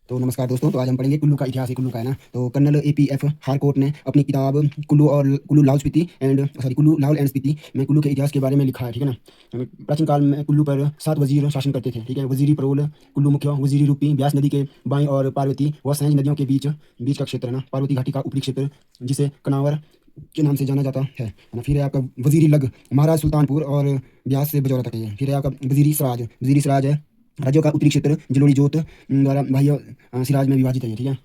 तो नमस्कार दोस्तों। तो आज हम पढ़ेंगे कुल्लू का इतिहास। कुल्लू का है ना, तो कर्नल एपीएफ हारकोट ने अपनी किताब कुल्लू और कुल्लू लाहौल स्पीति एंड कुल्लू लाहौल एंड स्पीति में कुल्लू के इतिहास के बारे में लिखा है। ठीक है ना। प्राचीन काल में कुल्लू पर 7 वजीर शासन करते थे। ठीक है। वजीरी परोल कुल्लू मुख्य, वजीरी रूपी ब्यास नदी के बाईं और पार्वती व सैंज नदियों के बीच बीच का क्षेत्र है ना, पार्वती घाटी का ऊपरी क्षेत्र जिसे कनावर के नाम से जाना जाता है ना। फिर है आपका वजीरी लग महाराज सुल्तानपुर और ब्यास से बजौरा तक है। फिर है आपका वजीरी सराज है राज्यों का उत्तरी क्षेत्र जलोड़ी जोत द्वारा भाइयों सिराज में विभाजित है। ठीक है।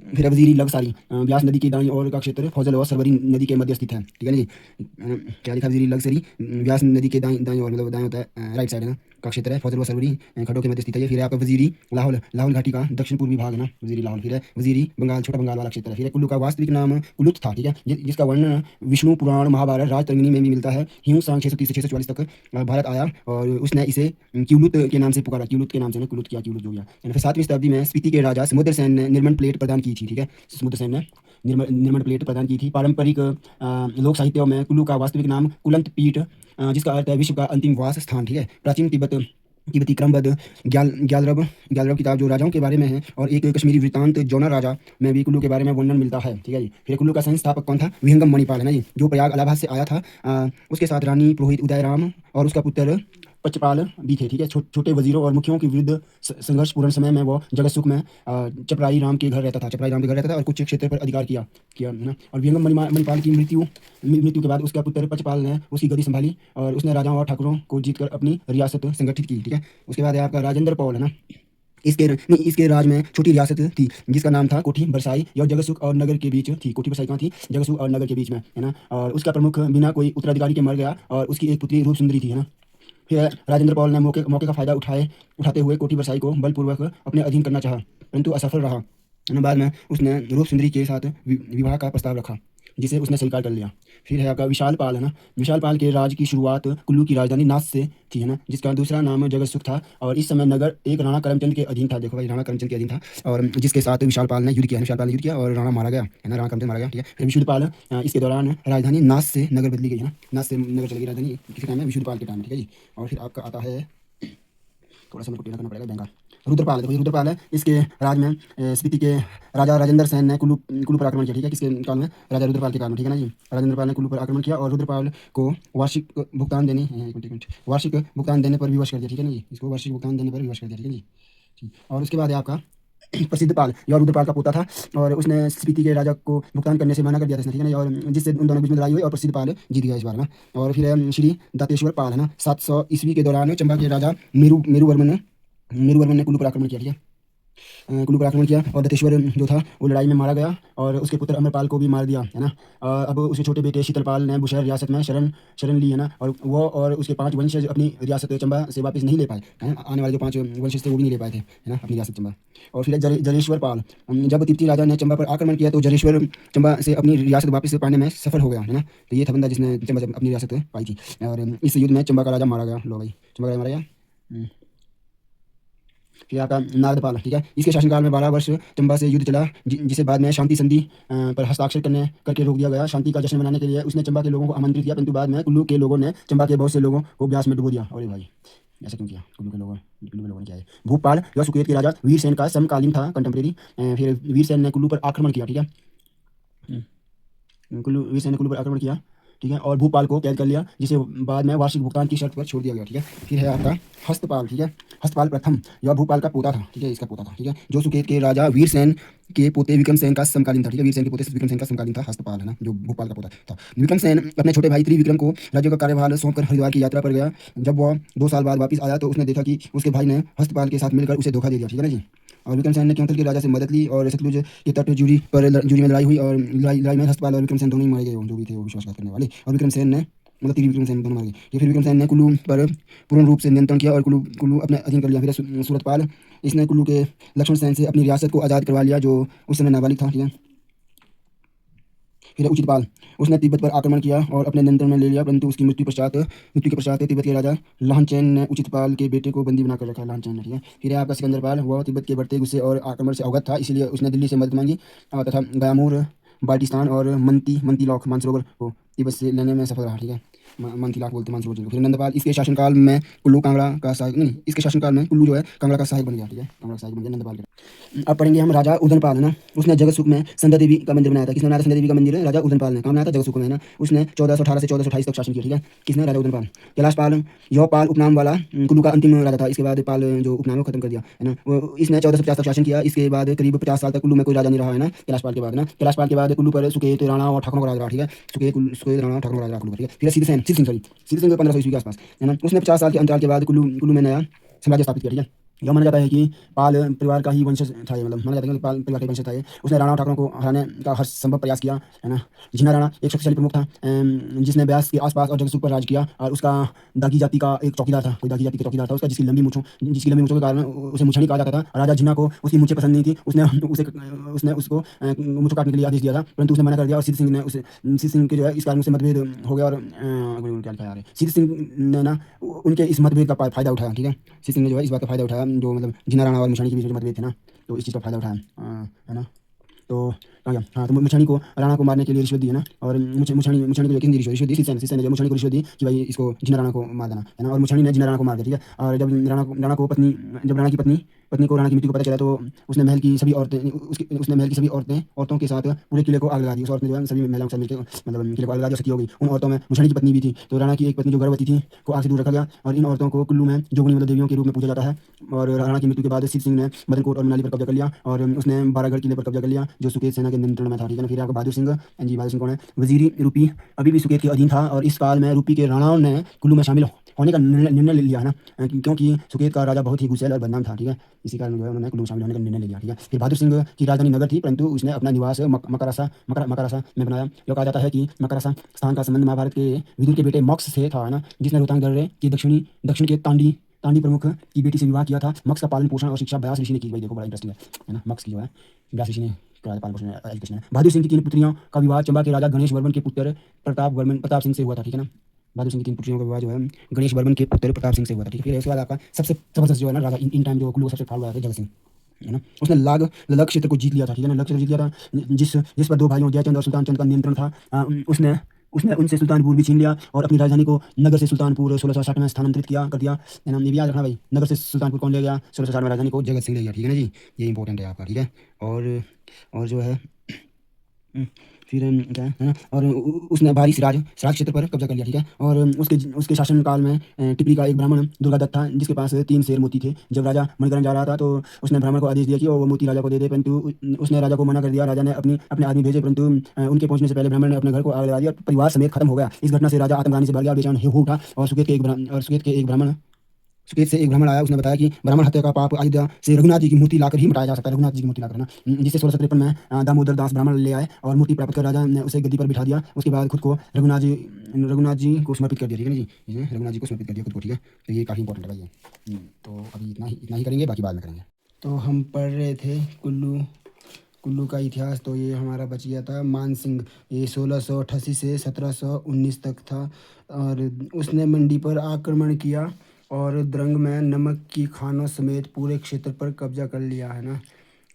फिर वजीरी लग ब्यास नदी की दाईं ओर का क्षेत्र फौजल और सरवरी नदी के मध्य स्थित है। ठीक है ना जी। क्या लिखा वजीरी लग ब्यास नदी के दाईं दाईं ओर, मतलब दाएं होता है राइट साइड है ना, का क्षेत्र है। फौजल व सरवरी खड्डों के मध्य स्थित है। फिर है आपका वजीरी लाहौल लाहौल घाटी का दक्षिण पूर्वी भाग है ना, वजीरी लाहौल। फिर है वजीरी बंगाल छोटा बंगाल वाला क्षेत्र है। फिर है कुल्लू का वास्तविक नाम कुलुत था। ठीक है। जिसका वर्णन विष्णु पुराण महाभारत राजतरंगिणी में भी मिलता है। हिंदू सांग 630 से 644 तक भारत आया और उसने इसे क्यूलुत के नाम से पुकारा। क्यूलुत के नाम से ना, कुलुत किया क्यूलुत हो गया। फिर 7वीं शताब्दी में स्पीति के राजा समुद्र सेन ने निर्मल प्लेट प्रदान की थी। ठीक है। समुद्र सेन ने निर्मल प्लेट प्रदान की थी। पारंपरिक लोक साहित्यों में कुल्लू का वास्तविक नाम कुलंत पीठ, जिसका अर्थ है विश्व का अंतिम वास स्थान। ठीक है। प्राचीन तिब्बती क्रमबद्ध ग्यालरब किताब जो राजाओं के बारे में है, और एक कश्मीरी वृत्तांत जोना राजा में भी कुल्लू के बारे में वर्णन मिलता है। ठीक है जी। फिर कुल्लू का संस्थापक कौन था? विहंगम मणिपाल है ना जी, जो प्रयाग इलाहाबाद से आया था। उसके साथ रानी पुरोहित उदयराम और उसका पुत्र पचपाल भी थे। ठीक है। छोटे वजीरों और मुखियों के विरुद्ध संघर्षपूर्ण समय में वो जगतसुख में चपराई राम के घर रहता था और कुछ क्षेत्र पर अधिकार किया किया है ना। और विहंगम मणिपाल की मृत्यु के बाद उसका पुत्र पचपाल ने उसकी गद्दी संभाली और उसने राजाओं और ठाकुरों को जीतकर अपनी रियासत संगठित की। ठीक है। उसके बाद है आपका राजेंद्र पौल है ना। इसके राज में छोटी रियासत थी जिसका नाम था कोठी बरसाई। यह जगतसुख और नगर के बीच थी। कोठी बरसाई कहाँ थी? जगतसुख और नगर के बीच में है ना। और उसका प्रमुख बिना कोई उत्तराधिकारी के मर गया और उसकी एक पुत्री रूप सुंदरी थी है ना। फिर राजेंद्र पॉल ने मौके का फायदा उठाते हुए कोठी बरसाई को बलपूर्वक अपने अधीन करना चाहा, परंतु असफल रहा। बाद में उसने रूप सुंदरी के साथ विवाह का प्रस्ताव रखा, जिसे उसने स्वीकार कर लिया। फिर है आपका विशाल पाल है ना। विशाल पाल के राज की शुरुआत कुल्लू की राजधानी नाथ से थी है ना, जिसका दूसरा नाम जगतसुख था। और इस समय नगर एक राणा करमचंद के अधीन था। देखो भाई, राणा करमचंद के अधीन था और जिसके साथ विशाल पाल ने युद्ध किया। विशाल पाल ने युद्ध किया और राणा मारा गया है ना, राणा करमचंद मारा गया। ठीक है। फिर विशुद्धपाल इसके दौरान राजधानी नाथ से नगर बदली गई है ना, नाथ से नगर चली गई राजधानी किसी टाइम में, विशुद्धपाल के टाइम में। ठीक है जी। और फिर आपका आता है, थोड़ा सा मेरे को टेढ़ा करना पड़ेगा बैंका, रुद्रपाल। देखो ये रुद्रपाल है। इसके राज में स्पीति के राजा राजेंद्र सेन ने कुल्लू कुल्लू पर आक्रमण किया। ठीक है। किसके काल में? राजा रुद्रपाल के काल में। ठीक है ना जी। राजेंद्र पाल ने कुल्लू पर आक्रमण किया और रुद्रपाल को वार्षिक भुगतान देने पर विवश कर दिया। ठीक है ना जी। इसको वार्षिक भुगतान देने पर विवश कर दिया। ठीक है जी। ठीक। और उसके बाद है आपका प्रसिद्ध पाल। यह रुद्रपाल का पोता था और उसने स्पीति के राजा को भुगतान करने से मना कर दिया था इसने। ठीक है ना। और जिससे उन दोनों के बीच में लड़ाई हुई और प्रसिद्ध पाल जीत गया इस बार ना। और फिर श्री दातेश्वर पाल है ना। 700 ईस्वी के दौरान चंबा के राजा मेरुवर्मन ने कुल्लू पर आक्रमण किया। ठीक है। कुल्लू पर आक्रमण किया और दत्तेश्वर जो था वो लड़ाई में मारा गया और उसके पुत्र अमरपाल को भी मार दिया है ना। अब उसके छोटे बेटे शीतलपाल ने बुशहर रियासत में शरण ली है ना। और वो और उसके 5 वंशज अपनी रियासत चंबा से वापस नहीं ले पाए हैं। आने वाले जो 5 वंशज थे वो भी नहीं ले पाए थे है ना, अपनी रियासत चंबा। और फिर जरेश्वर पाल। जब तिब्बती राजा ने चंबा पर आक्रमण किया तो जरेश्वर चंबा से अपनी रियासत वापस पाने में सफल हो गया है ना। तो ये था बंदा जिसने चंबा से अपनी रियासत पाई थी। और इस युद्ध में चंबा का राजा मारा गया। लो भाई, चंबा का राजा मारा गया। फिर आपका नारदपाल। ठीक है। इसके शासनकाल में 12 वर्ष चंबा से युद्ध चला, जिसे बाद में शांति संधि पर हस्ताक्षर करके रोक दिया गया। शांति का जश्न मनाने के लिए उसने चंबा के लोगों को आमंत्रित किया, परंतु बाद में कुल्लू के लोगों ने चंबा के बहुत से लोगों को ब्यास में डुबो दिया। अरे भाई, ऐसा क्यों किया? कुल्लू के लोगों ने किया है। भूपाल यह सुकेत के राजा वीरसेन का समकालीन था, कंटेम्प्रेरी। फिर वीरसेन ने कुल्लू पर आक्रमण किया। ठीक है। वीरसेन ने कुल्लू पर आक्रमण किया। ठीक है। और भूपाल को कैद कर लिया, जिसे बाद में वार्षिक भुगतान की शर्त पर छोड़ दिया गया। ठीक है। फिर है आपका हस्तपाल। ठीक है। हस्तपाल प्रथम यह भूपाल का पोता था। ठीक है। इसका पोता था। ठीक है। जो सुकेत के राजा वीरसेन के पोते विक्रमसेन का समकालीन था। ठीक है। वीरसेन के पोते विक्रमसेन का समकालीन था हस्तपाल है ना, जो भूपाल का पोता था। विक्रमसेन अपने छोटे भाई त्रिविक्रम को राज्य का कार्यभार सौंपकर हरिद्वार की यात्रा पर गया। जब वह 2 साल बाद वापस आया तो उसने देखा कि उसके भाई ने हस्तपाल के साथ मिलकर उसे धोखा दे दिया। ठीक है ना जी। और विक्रमसेन ने क्योंकि के राजा से मदद ली और सतलुज के तट जूरी में लड़ाई हुई और लड़ाई में हस्तपाल और विक्रमसेन दोनों ही मारे गए, जो भी थे वो विश्वासघात करने वाले। और विक्रमसेन ने मतलब तीन विक्रमसेन दोनों मारे गए। ये फिर विक्रमसेन ने कुल्लू पर पूर्ण रूप से नियंत्रण किया और कुल्लू कुल्लू अपने अधीन कर लिया। फिर सूरतपाल, इसने कुल्लू के लक्ष्मण सेन से अपनी रियासत को आज़ाद करवा लिया, जो उस समय नाबालिग था। ठीक है। फिर उचितपाल, उसने तिब्बत पर आक्रमण किया और अपने नियंत्रण में ले लिया, परंतु उसकी मृत्यु के पश्चात तिब्बत के राजा लाहनचैन ने उचितपाल के बेटे को बंदी बनाकर रखा। लाहनचैन ने। ठीक है। फिर है आपका सिकंदरपाल। वह तिब्बत के बढ़ते गुस्से और आक्रमण से अवगत था, इसलिए उसने दिल्ली से मदद मांगी तथा गयामूर, बाल्टिस्तान और मंती लॉक मानसरोवर को तिब्बत से लेने में सफल रहा। ठीक है। मंथी लाख बोलते मानसरोवर झील को। फिर नंदपाल इसके शासनकाल में कुल्लू कांगड़ा का सहायक नहीं, इसके शासनकाल में कुल्लू जो है कांगड़ा का सहायक बन गया, ठीक है, कांगड़ा का सहायक बन गया नंदपाल के। अब पढ़ेंगे हम राजा उदयनपाल, है ना। उसने जगतसुख में संध्या देवी का मंदिर बनाया था। किसने बनाया था संध्या देवी का मंदिर? राजा उदयनपाल ने। कहाँ बनाया था? जगतसुख में, है ना। उसने 1418 से 1428 तक शासन किया, ठीक है। किसने? राजा उदयनपाल। कैलाशपाल, यह पाल उपनाम वाला कुल्लू का अंतिम राजा था। इसके बाद पाल जो उपनाम है वो खत्म कर दिया, है ना। इसने 1450 तक शासन किया। इसके बाद करीब 50 साल तक कुल्लू में कोई राजा नहीं रहा, है ना, कैलाशपाल के बाद, ना। कैलाशपाल के बाद कुल्लू पर सुकेत राणा और ठाकुरों का राज रहा, ठीक है। सुकेत राणा और ठाकुरों का राज रहा कुल्लू पर, ठीक है। फिर सिद्ध सिंह सॉरी सिद्ध सिंह 1500 ईस्वी के आसपास, है ना। उसने 50 साल के अंतराल के बाद कुल्लू कुल्लू में नया साम्राज्य स्थापित किया, ठीक है। यह माना जाता है कि पाल परिवार का ही वंशज था ये, मतलब माना जाता है कि पाल परिवार का ही वंशज था ये। उसने राणा और ठाकुरों को हराने का हर संभव प्रयास किया, है ना। झिना राणा एक शक्तिशाली प्रमुख था, जिसने ब्यास के आसपास और जगतसुख पर राज किया। और उसका दागी जाति का एक चौकीदार था, कोई दागी जाति का चौकीदार था उसका, जिसकी लंबी मूंछों के कारण उसे मुछानी कहा जाता था। राजा झिना को उसकी मूंछें पसंद नहीं थी। उसने उसको मूंछों काटने के लिए आदेश दिया था, परंतु उसने मना कर दिया। और सिद्ध सिंह के जो है इस कारण उससे मतभेद हो गया। और क्या लिखा है यार, सिद्ध सिंह ने ना उनके इस मतभेद का फायदा उठाया, ठीक है। सिद्ध सिंह ने जो है इस बात का फायदा उठाया, जो मतलब जिना राणा और मुछानी के बीच में जो मतभेद थे ना, तो इस चीज़ का फायदा उठाया, है ना। तो कहाँ गया, हाँ, तो मुछानी को राणा को मारने के लिए रिश्वत दी, है ना। और मुछानी मुछानी को किसने दी रिश्वत दी? सिद्ध सेन ने जो मुछानी को रिश्वत दी कि भाई इसको जिना राणा को मार देना, है ना। और मुछानी ने जिना राणा को मार दिया, ठीक है। और जब राणा की पत्नी पत्नी को राणा की मृत्यु को पता चला, तो उसने महल की सभी औरतों के साथ पूरे किले को आग लगा दी। उस औरत ने जो है सभी महिलाओं के साथ मिलकर मतलब किले को आग लगा दिया, सती हो गई। उन औरतों में मुछानी की पत्नी भी थी। तो राणा की एक पत्नी जो गर्भवती थी को आग से दूर रखा गया। और इन औरतों को कुल्लू में जोगनी मतलब देवियों के रूप में पूजा जाता है। और राणा की मृत्यु के बाद सिद्ध सिंह ने मदनकोट और मनाली पर कब्जा कर लिया। और उसने बारागढ़ किले पर कब्जा कर लिया, जो सुकेत सेना के नियंत्रण में था, ठीक है ना। फिर आपको बहादुर सिंह जी, बहादुर सिंह कौन है? वजीरी रूपी अभी भी सुकेत के अधीन था। और इस काल में रूपी के राणाओं ने कुल्लू में शामिल होने का निर्णय ले लिया, है ना। क्योंकि सुकेत का राजा बहुत ही गुस्सैल और बदनाम था, ठीक है। इसी कारण जो है उन्होंने कुल्लू में शामिल होने का निर्णय ले लिया, ठीक है। फिर बहादुर सिंह की राजधानी नगर थी, परंतु उसने अपना निवास मकरासा में बनाया। यह कहा जाता है कि मकरासा स्थान का संबंध महाभारत के विदुर के बेटे मक्स से था, है ना, जिसने रोहतांग दर्रे के दक्षिण के तांडी प्रमुख की बेटी से विवाह किया था। मक्स का पालन पोषण और शिक्षा व्यास ऋषि ने की। भाई देखो बड़ा इंटरेस्टिंग है ना। मक्स की जो है व्यास ऋषि ने पालन पोषण एजुकेशन है। बहादुर सिंह की 3 पुत्रियों का विवाह चंबा के राजा गणेश वर्मन के पुत्र प्रताप सिंह से हुआ था, ठीक है ना। बहादुर सिंह की 3 पुत्रियों का विवाह जो है गणेश वर्मन के पुत्र प्रताप सिंह से हुआ था, ठीक है। फिर उसके बाद आपका सबसे जबरदस्त जो है ना राजा इन टाइम जो कुल्लू का सबसे फाड़ हुआ था जगत सिंह, है ना। उसने लद्दाख क्षेत्र को जीत लिया था, ठीक है ना। लद्दाख क्षेत्र जीत लिया था, जिस पर 2 भाइयों जयचंद और सुल्तान चंद का नियंत्रण था। उसने उसने उनसे सुल्तानपुर भी छीन लिया और अपनी राजधानी को नगर से सुल्तानपुर 1660 में स्थानांतरित कर दिया, है ना। ये भी याद रखना भाई, नगर से सुल्तानपुर कौन ले गया? 1660 में राजधानी को जगत सिंह ले गया, ठीक है ना जी। ये इंपॉर्टेंट है आपका, ठीक है। और जो है फिर क्या है ना। और उसने भारी सिराज क्षेत्र पर कब्जा कर लिया, ठीक है। और उसके शासनकाल में टिपरी का एक ब्राह्मण दुर्गादत्त था, जिसके पास 3 शेर मोती थे। जब राजा मणिकरण जा रहा था, तो उसने ब्राह्मण को आदेश दिया कि वो मोती राजा को दे दे, परंतु उसने राजा को मना कर दिया। राजा ने अपने आदमी भेजे, परंतु उनके पहुंचने से पहले ब्राह्मण ने अपने घर को आग लगा दिया और परिवार समेत खत्म हो गया। इस घटना से राजा आतंकवानी से भर गया, बेचैन हो उठा। और सुकेत से एक ब्राह्मण आया। उसने बताया कि ब्राह्मण हत्या का पाप अयोध्या से रघुनाथ जी की मूर्ति लाकर ही मिटाया जा सकता है, रघुनाथ जी की मूर्ति लाकर ना। जिससे 1653 में दामोदर दास ब्राह्मण ले आए और मूर्ति प्राप्त कर राजा ने उसे गद्दी पर बिठा दिया। उसके बाद खुद को रघुनाथ जी को समर्पित कर दिया, ठीक है ना जी। इसने रघुनाथ जी को समर्पित कर दिया खुद को, ठीक है। तो ये काफ़ी इंपॉर्टेंट है भाई ये। तो अभी इतना ही करेंगे, बाकी बाद में करेंगे। तो हम पढ़ रहे थे कुल्लू का इतिहास। तो ये हमारा बच गया था मानसिंह। ये 1688 से 1719 तक था। और उसने मंडी पर आक्रमण किया और द्रंग में नमक की खानों समेत पूरे क्षेत्र पर कब्जा कर लिया, है ना।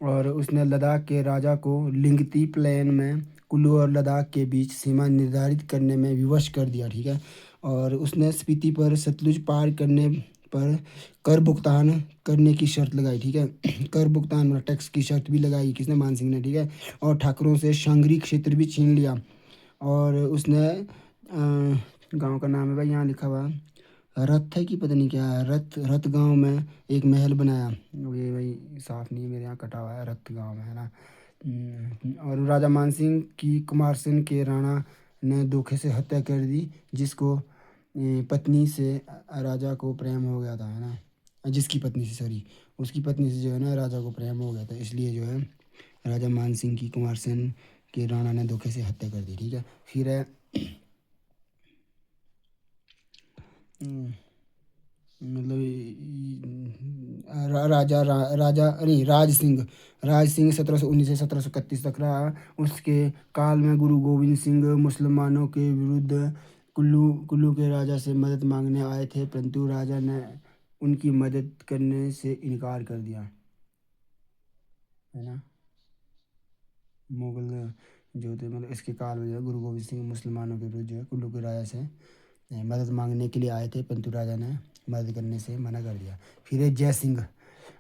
और उसने लद्दाख के राजा को लिंगती प्लेन में कुल्लू और लद्दाख के बीच सीमा निर्धारित करने में विवश कर दिया, ठीक है। और उसने स्पीति पर सतलुज पार करने पर कर भुगतान करने की शर्त लगाई, ठीक है। कर भुगतान मतलब टैक्स की शर्त भी लगाई, किसने? मानसिंह ने, ठीक है। और ठाकुरों से शांगरी क्षेत्र भी छीन लिया। और उसने गांव का नाम है भाई यहाँ लिखा हुआ, रथ है कि पता नहीं क्या है, रथ गांव में एक महल बनाया। ये भाई साफ नहीं है, मेरे यहाँ कटा हुआ है, रथ गांव में, है ना। और राजा मानसिंह की कुमार सेन के राणा ने धोखे से हत्या कर दी, जिसको पत्नी से राजा को प्रेम हो गया था, है ना। जिसकी पत्नी से, सॉरी, उसकी पत्नी से जो है ना राजा को प्रेम हो गया था, इसलिए जो है राजा मानसिंह की कुमार सेन के राणा ने धोखे से हत्या कर दी, ठीक है। फिर है मतलब राजा नहीं, राज सिंह 1719 से 1731 तक रहा। उसके काल में गुरु गोविंद सिंह मुसलमानों के विरुद्ध कुल्लू के राजा से मदद मांगने आए थे, परंतु राजा ने उनकी मदद करने से इनकार कर दिया, है ना। मुगल जो थे मतलब इसके काल में जो है गुरु गोविंद सिंह मुसलमानों के विरुद्ध जो है कुल्लू के राजा से मदद मांगने के लिए आए थे, परंतु राजा ने मदद करने से मना कर दिया। फिर है जय सिंह,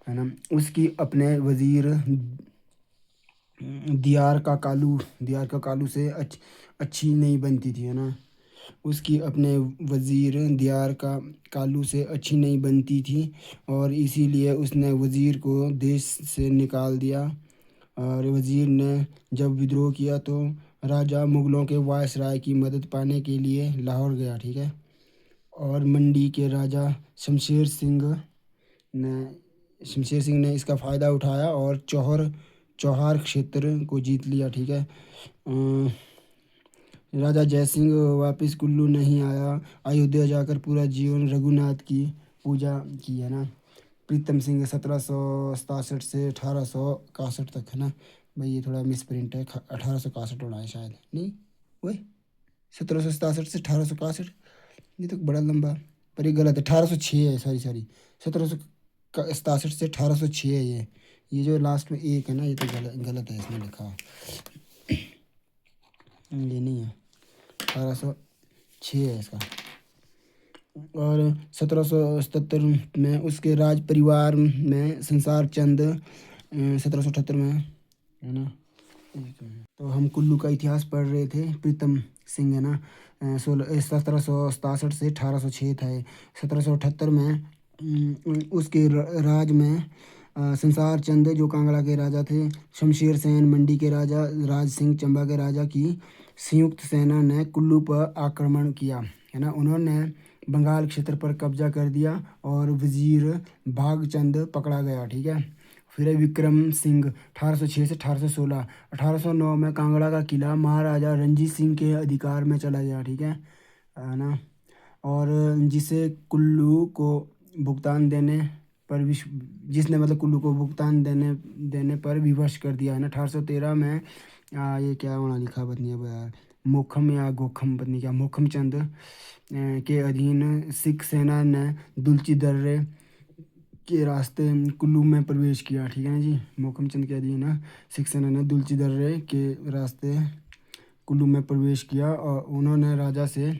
है ना, उसकी अपने वजीर दियार का कालू से अच्छी नहीं बनती थी, है ना। उसकी अपने वजीर दियार का कालू से अच्छी नहीं बनती थी और इसीलिए उसने वजीर को देश से निकाल दिया। और वजीर ने जब विद्रोह किया तो राजा मुगलों के वायसराय की मदद पाने के लिए लाहौर गया, ठीक है। और मंडी के राजा शमशेर सिंह ने इसका फ़ायदा उठाया और चौहार क्षेत्र को जीत लिया, ठीक है। राजा जयसिंह वापस कुल्लू नहीं आया। अयोध्या जाकर पूरा जीवन रघुनाथ की पूजा की, है ना। प्रीतम सिंह 1767 से 1861 तक, है ना। भाई ये थोड़ा मिस प्रिंट है, 1861 होना है शायद, नहीं वही 1767 से 1861, ये तो बड़ा लंबा, पर ये गलत है, 1806 है, सॉरी 1767 से 1806 है ये जो लास्ट में एक है ना, ये तो गलत है, इसमें लिखा ये नहीं है, 1806 है इसका। और 1777 में उसके राज परिवार में संसार चंद 1778 में, है ना। तो हम कुल्लू का इतिहास पढ़ रहे थे, प्रीतम सिंह, है ना। 1767 से 1806 था ये। 1778 में उसके राज में संसार चंद जो कांगड़ा के राजा थे, शमशेर सेन मंडी के राजा, राज सिंह चंबा के राजा की संयुक्त सेना ने कुल्लू पर आक्रमण किया, है ना। उन्होंने बंगाल क्षेत्र पर कब्जा कर दिया और वजीर भागचंद पकड़ा गया, ठीक है। फिर है विक्रम सिंह 1806 से 1816। 1809 में कांगड़ा का किला महाराजा रणजीत सिंह के अधिकार में चला गया, ठीक है ना। और जिसे कुल्लू को भुगतान देने पर विश्व जिसने मतलब कुल्लू को भुगतान देने पर विवश कर दिया, है ना। 1813 में ये क्या होना लिखा पत्नी अब यार, मोखम या गोखम पत्नी क्या मोखम चंद के अधीन सिख सेना ने दुलची दर्रे के रास्ते कुल्लू में प्रवेश किया, ठीक है ना जी। मोखम चंद के अधीन सिख सेना ने दुलची दर्रे के रास्ते कुल्लू में प्रवेश किया और उन्होंने राजा से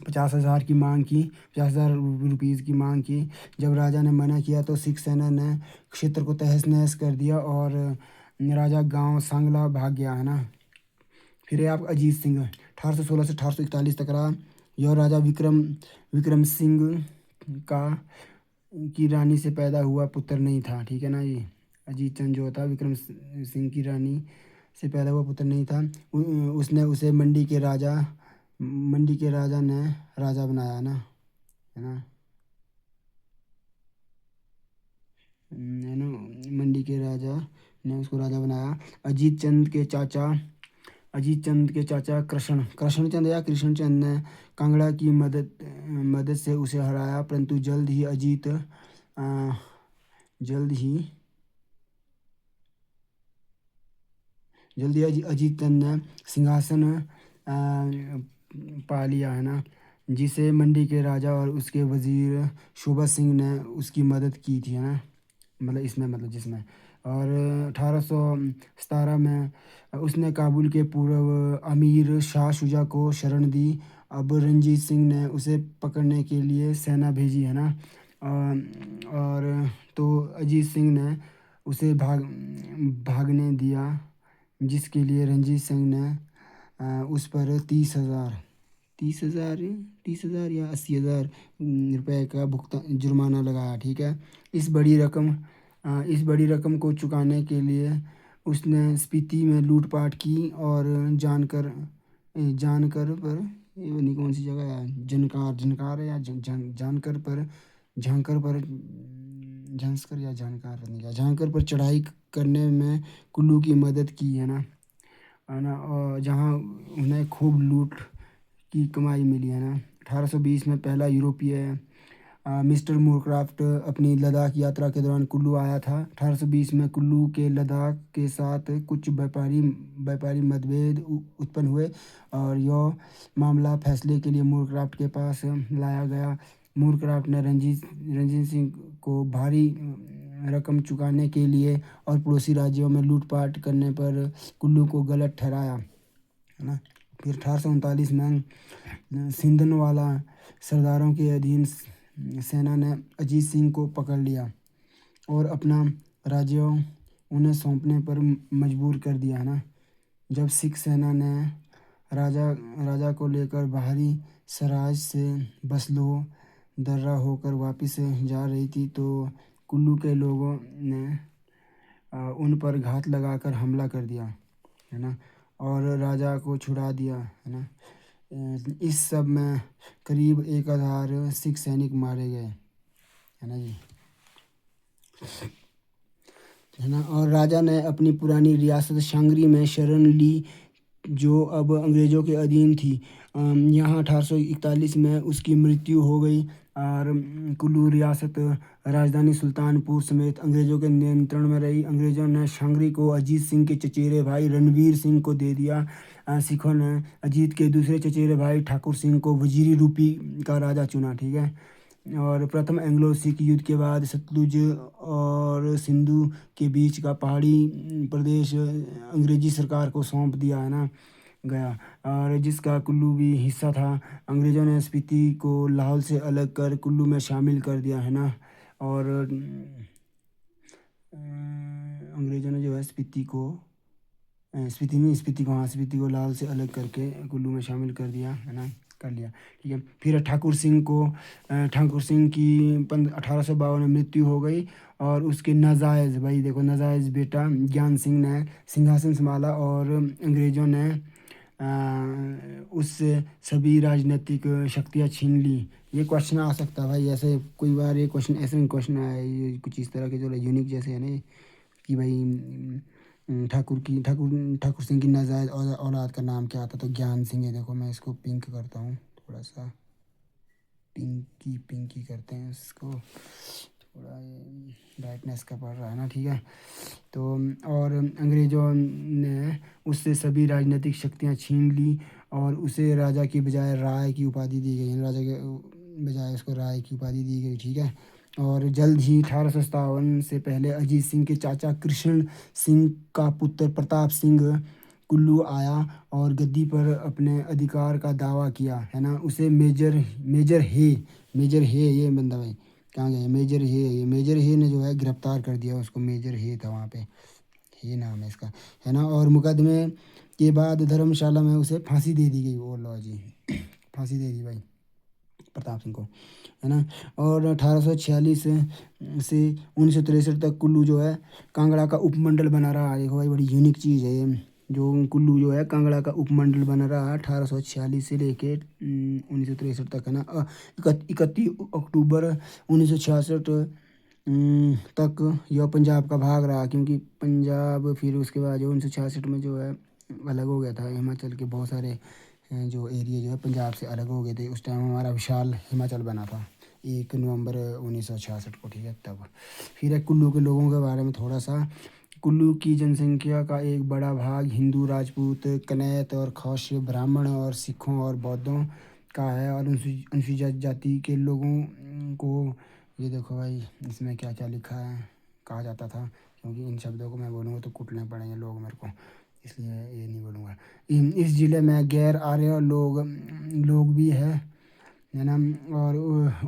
50,000 की मांग की, 50,000 रुपीज़ की मांग की। जब राजा ने मना किया तो सिख सेना ने क्षेत्र को तहस नहस कर दिया और राजा गांव सांगला भाग गया, है ना। फिर है आप अजीत सिंह 1816 से 1841 तक रहा। यह राजा विक्रम सिंह का की रानी से पैदा हुआ पुत्र नहीं था, ठीक है ना। ये अजीत चंद जो था विक्रम सिंह की रानी से पैदा हुआ पुत्र नहीं था। उसने उसे मंडी के राजा ने राजा बनाया ना, है ना। है ना, मंडी के राजा ने उसको राजा बनाया। अजीत चंद के चाचा कृष्णचंद या कृष्णचंद ने कांगड़ा की मदद से उसे हराया, परंतु जल्द ही अजीत चंद ने सिंहासन पा लिया, है ना। जिसे मंडी के राजा और उसके वजीर शोभा सिंह ने उसकी मदद की थी, है ना। मतलब इसमें मतलब जिसमें और 1817 में उसने काबुल के पूर्व अमीर शाह शुजा को शरण दी। अब रंजीत सिंह ने उसे पकड़ने के लिए सेना भेजी, है ना। और तो अजीत सिंह ने उसे भागने दिया, जिसके लिए रंजीत सिंह ने उस पर 30,000 या 80,000 रुपए का भुगतान जुर्माना लगाया, ठीक है। इस बड़ी रकम को चुकाने के लिए उसने स्पीति में लूटपाट की और जानकर पर ये नहीं कौन सी जगह है, जनकार है या जानकर पर झांकर पर झांसकर या जानकार नहीं क्या झांकर पर चढ़ाई करने में कुल्लू की मदद की, है ना। और जहाँ उन्हें खूब लूट की कमाई मिली, है ना। 1820 में पहला यूरोपीय मिस्टर मूरक्राफ्ट अपनी लद्दाख यात्रा के दौरान कुल्लू आया था। 1820 में कुल्लू के लद्दाख के साथ कुछ व्यापारी मतभेद उत्पन्न हुए और यह मामला फैसले के लिए मूरक्राफ्ट के पास लाया गया। मूरक्राफ्ट ने रंजीत सिंह को भारी रकम चुकाने के लिए और पड़ोसी राज्यों में लूटपाट करने पर कुल्लू को गलत ठहराया, है ना। फिर 1839 में सिंधनवाला सरदारों के अधीन सेना ने अजीत सिंह को पकड़ लिया और अपना राज्य उन्हें सौंपने पर मजबूर कर दिया है ना। जब सिख सेना ने राजा राजा को लेकर बाहरी सराज से बसलो दर्रा होकर वापस जा रही थी तो कुल्लू के लोगों ने उन पर घात लगाकर हमला कर दिया है ना और राजा को छुड़ा दिया है ना। इस सब में करीब 1000 सिख सैनिक मारे गए है ना जी, है ना। और राजा ने अपनी पुरानी रियासत शांगरी में शरण ली जो अब अंग्रेज़ों के अधीन थी। यहाँ 1841 में उसकी मृत्यु हो गई और कुल्लू रियासत राजधानी सुल्तानपुर समेत अंग्रेज़ों के नियंत्रण में रही। अंग्रेज़ों ने शांगरी को अजीत सिंह के चचेरे भाई रणवीर सिंह को दे दिया। सिखों ने अजीत के दूसरे चचेरे भाई ठाकुर सिंह को वजीरी रूपी का राजा चुना, ठीक है। और प्रथम एंग्लो सिख युद्ध के बाद सतलुज और सिंधु के बीच का पहाड़ी प्रदेश अंग्रेजी सरकार को सौंप दिया है ना गया और जिसका कुल्लू भी हिस्सा था। अंग्रेज़ों ने स्पीति को लाहौल से अलग कर कुल्लू में शामिल कर दिया है ना। और अंग्रेज़ों ने जो है स्पीति को स्पीति को लाहौल से अलग करके कुल्लू में शामिल कर दिया है ना, कर लिया, ठीक है। फिर ठाकुर सिंह की 1852 में मृत्यु हो गई और उसके नाजायज़ भाई देखो नाजायज़ बेटा ज्ञान सिंह ने सिंहासन संभाला और अंग्रेज़ों ने उससे सभी राजनीतिक शक्तियाँ छीन ली। ये क्वेश्चन आ सकता है भाई, ऐसे कोई बार ये क्वेश्चन ऐसे में क्वेश्चन आया ये कुछ इस तरह के जो यूनिक जैसे है ना कि भाई ठाकुर सिंह की नाजायज़ औलाद का नाम क्या था, तो ज्ञान सिंह है। देखो मैं इसको पिंक करता हूँ, थोड़ा सा पिंकी करते हैं इसको, थोड़ा ब्राइटनेस का पड़ रहा है ना, ठीक है। तो और अंग्रेज़ों ने उससे सभी राजनीतिक शक्तियाँ छीन ली और उसे राजा की बजाय राय की उपाधि दी गई, राजा के बजाय उसको राय की उपाधि दी गई, ठीक है। और जल्द ही 1857 से पहले अजीत सिंह के चाचा कृष्ण सिंह का पुत्र प्रताप सिंह कुल्लू आया और गद्दी पर अपने अधिकार का दावा किया है ना। उसे मेजर हे ये बंदा भाई कहाँ गया, मेजर हे ने जो है गिरफ्तार कर दिया उसको। मेजर हे था वहाँ पे, हे नाम है इसका, है ना। और मुकदमे के बाद धर्मशाला में उसे फांसी दे दी गई। वो लो जी फांसी दे दी भाई प्रताप सिंह को, है ना। और 1846 से 1963 तक कुल्लू जो है कांगड़ा का उपमंडल बना रहा है। देखो भाई बड़ी यूनिक चीज़ है ये, जो कुल्लू जो है कांगड़ा का उपमंडल बना रहा है 1846 से लेके 1963 तक, है ना। 31 अक्टूबर 1966 तक यह पंजाब का भाग रहा क्योंकि पंजाब फिर उसके बाद जो 1966 में जो है अलग हो गया था। हिमाचल के बहुत सारे जो एरिया जो है पंजाब से अलग हो गए थे। उस टाइम हमारा विशाल हिमाचल बना था 1 नवंबर 1966 को, ठीक है। तब फिर है कुल्लू के लोगों के बारे में थोड़ा सा। कुल्लू की जनसंख्या का एक बड़ा भाग हिंदू, राजपूत, कनैत और खौश, ब्राह्मण और सिखों और बौद्धों का है। और अनुसूचित जाति के लोगों को ये देखो भाई इसमें क्या क्या लिखा है कहा जाता था, क्योंकि इन शब्दों को मैं बोलूँगा तो कुटने पड़ेंगे लोग मेरे को, इसलिए ये नहीं बोलूँगा। इस ज़िले में गैर आर्य लोग भी है ना। और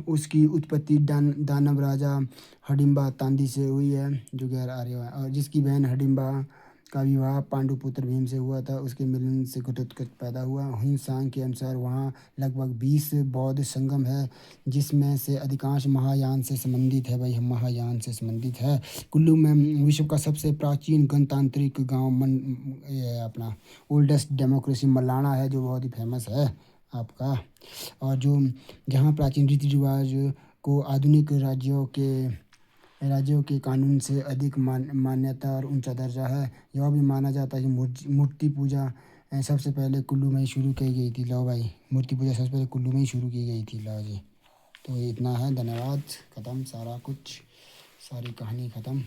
उसकी उत्पत्ति दानव राजा हडिम्बा तांदी से हुई है जो गैर आर्य है, और जिसकी बहन हडिम्बा का विवाह पांडुपुत्र भीम से हुआ था। उसके मिलन से घटोत्कच पैदा हुआ। हिंसांग के अनुसार वहाँ लगभग 20 बौद्ध संगम है जिसमें से अधिकांश महायान से संबंधित है भाई, महायान से संबंधित है। कुल्लू में विश्व का सबसे प्राचीन गणतांत्रिक गांव ये है अपना ओल्डेस्ट डेमोक्रेसी मलाना है जो बहुत ही फेमस है आपका। और जो जहाँ प्राचीन रीति रिवाज को आधुनिक राज्यों के कानून से अधिक मान्यता और ऊंचा दर्जा है। यह भी माना जाता है कि मूर्ति पूजा सबसे पहले कुल्लू में ही शुरू की गई थी। लो भाई मूर्ति पूजा सबसे पहले कुल्लू में ही शुरू की गई थी। लो जी तो इतना है, धन्यवाद, ख़त्म सारा कुछ, सारी कहानी ख़त्म।